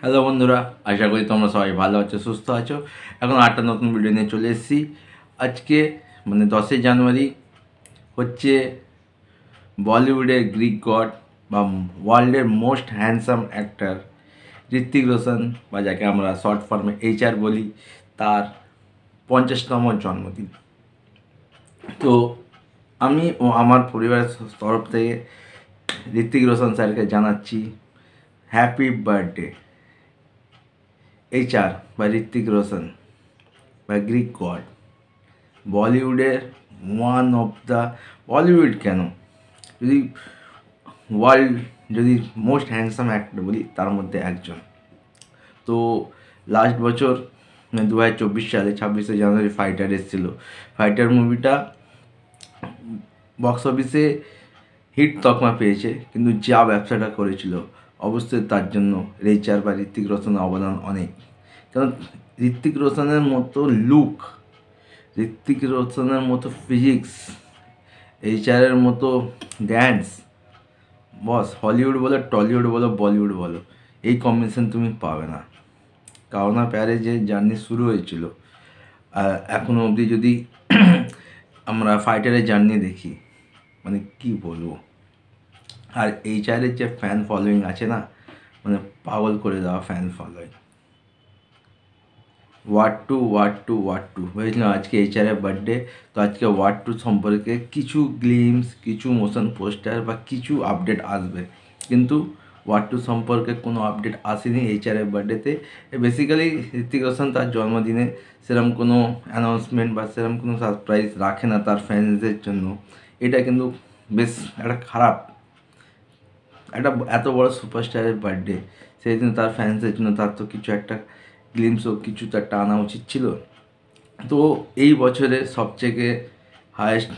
Hello বন্ধুরা, আশা করি তোমরা সবাই ভালো আছো, সুস্থ আছো। এখন আটটা নতুন ভিডিও নিয়ে চলে এসেছি। আজকে 10ই জানুয়ারি হচ্ছে বলিউডের গ্রিক গড বা ওয়ার্ল্ডের most handsome actor Hrithik Roshan, বা যাকে আমরা শর্ট ফর্মে HR বলি, তার 50তম জন্মদিন। তো আমি ও আমার পরিবারের তরফ থেকে ঋত্বিক রোশন স্যারকে জানাচ্ছি হ্যাপি বার্থডে। HR বা ঋত্বিক রোশন বা গ্রিক গড, বলিউডের ওয়ান অফ দ্য, বলিউড কেন, যদি ওয়ার্ল্ড যদি মোস্ট হ্যান্ডসাম অ্যাক্টর বলি তার মধ্যে একজন। তো লাস্ট বছর 2024 সালে 26শে জানুয়ারি ফাইটার এসেছিল। ফাইটার মুভিটা বক্স অফিসে হিট তকমা পেয়েছে, কিন্তু যা ব্যবসাটা করেছিল অবশ্যই তার জন্য HR বা ঋত্বিক রোশনের অবদান অনেক। কারণ ঋত্বিক রোশনের মতো লুক, ঋত্বিক রোশনের মতো ফিজিক্স, HR-এর মতো ড্যান্স, বস হলিউড বলো, টলিউড বলো, বলিউড বলো, এই কম্বিনেশন তুমি পাবে না। কাওনা প্যারে যে জার্নি শুরু হয়েছিল, এখনও অবধি যদি আমরা ফাইটারের জার্নি দেখি, কি বলবো। আর HR-এর যে ফ্যান ফলোয়িং আছে না, পাগল করে দেওয়া ফ্যান ফলোয়িং। ওয়ার্ড টু ভেবেছিলাম আজকে HR-এর বার্থডে, তো আজকে ওয়ার্ড 2 সম্পর্কে কিছু গ্লিমস, কিছু মোশন পোস্টার বা কিছু আপডেট আসবে, কিন্তু ওয়ার্ড 2 সম্পর্কে কোনো আপডেট আসেনি HR-এর বার্থডেতে। বেসিক্যালি ঋত্বিক রোশন তার জন্মদিনে সেরকম কোনো অ্যানাউন্সমেন্ট বা সেরকম কোনো সারপ্রাইজ রাখে না তার ফ্যান্সদের জন্য। এটা কিন্তু বেশ একটা খারাপ, একটা এত বড় সুপারস্টারের বার্থডে, সেই দিন তার ফ্যান্সদের জন্য তার তো কিছু একটা গ্লিমসও কিছু তো একটা আনা উচিত ছিল। তো এই বছরে সবথেকে হায়েস্ট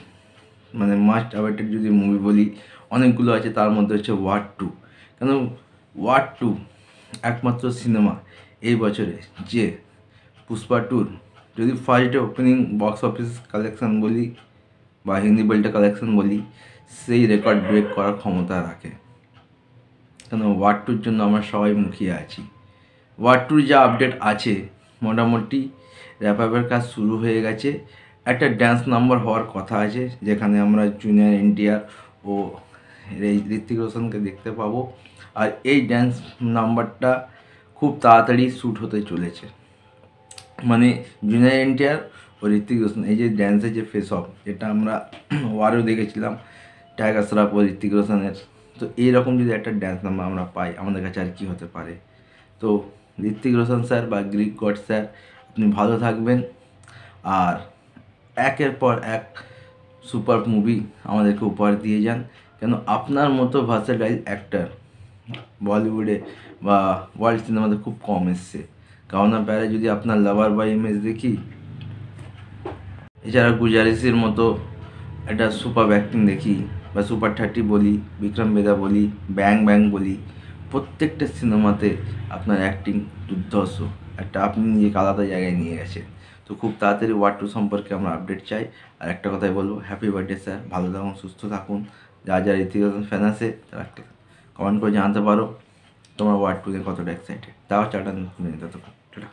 মাস্ট অ্যাওয়েটেড যদি মুভি বলি, অনেকগুলো আছে, তার মধ্যে হচ্ছে ওয়ার্ড 2। কেন ওয়ার্ড 2 একমাত্র সিনেমা এই বছরে যে পুষ্পা 2 যদি first day opening box office collection বলি বা হিন্দি বেল্টে কালেকশন বলি, সেই রেকর্ড ব্রেক করার ক্ষমতা রাখে। কেন ওয়ার্ড 2-র জন্য আমরা সবাই মুখিয়ে আছি। ওয়ার্ড 2 যা আপডেট আছে, মোটামুটি র্যাপের কাজ শুরু হয়ে গেছে। একটা ড্যান্স নাম্বার হওয়ার কথা আছে, যেখানে আমরা জুনিয়র NTR ও ঋত্বিক রোশনকে দেখতে পাবো। আর এই ড্যান্স নাম্বারটা খুব তাড়াতাড়ি শ্যুট হতে চলেছে। জুনিয়র NTR ও ঋত্বিক রোশন এই যে ড্যান্সের যে ফেস অফ, যেটা আমরা ওয়ারেও দেখেছিলাম টাইগার শ্রফ ও ঋত্বিক রোশনের, তো এইরকম যদি একটা ড্যান্স নাম্বার আমরা পাই, আমাদের কাছে আর কী হতে পারে। তো ঋত্বিক রোশন স্যার বা গ্রিক গড স্যার, আপনি ভালো থাকবেন আর একের পর এক সুপার মুভি আমাদেরকে উপহার দিয়ে যান। কেন আপনার মতো ভার্সেটাইল অ্যাক্টর বলিউডে বা ওয়ার্ল্ড সিনেমাতে খুব কম এসছে। কাওনা প্যারে যদি আপনার লাভার বয় ইমেজ দেখি, এছাড়া গুজারিসের মতো একটা সুপার অ্যাক্টিং দেখি, বা সুপার 30 বলি, বিক্রম বেদা বলি, ব্যাং ব্যাং বলি, প্রত্যেকটা সিনেমাতে আপনার অ্যাক্টিং দুর্ধর্ষ, একটা আপনি নিজেকে আলাদা জায়গায় নিয়ে গেছেন। তো খুব তাড়াতাড়ি ওয়ার্ড 2 সম্পর্কে আমরা আপডেট চাই। আর একটা কথাই বলবো, হ্যাপি বার্থডে স্যার, ভালো থাকুন, সুস্থ থাকুন। যারা ঋত্বিক রোশন ফ্যান আছে তারা কমেন্ট করে জানাতে পারো তোমরা ওয়ার্ড 2 কতটা এক্সাইটেড। তাও চাটা টাটা।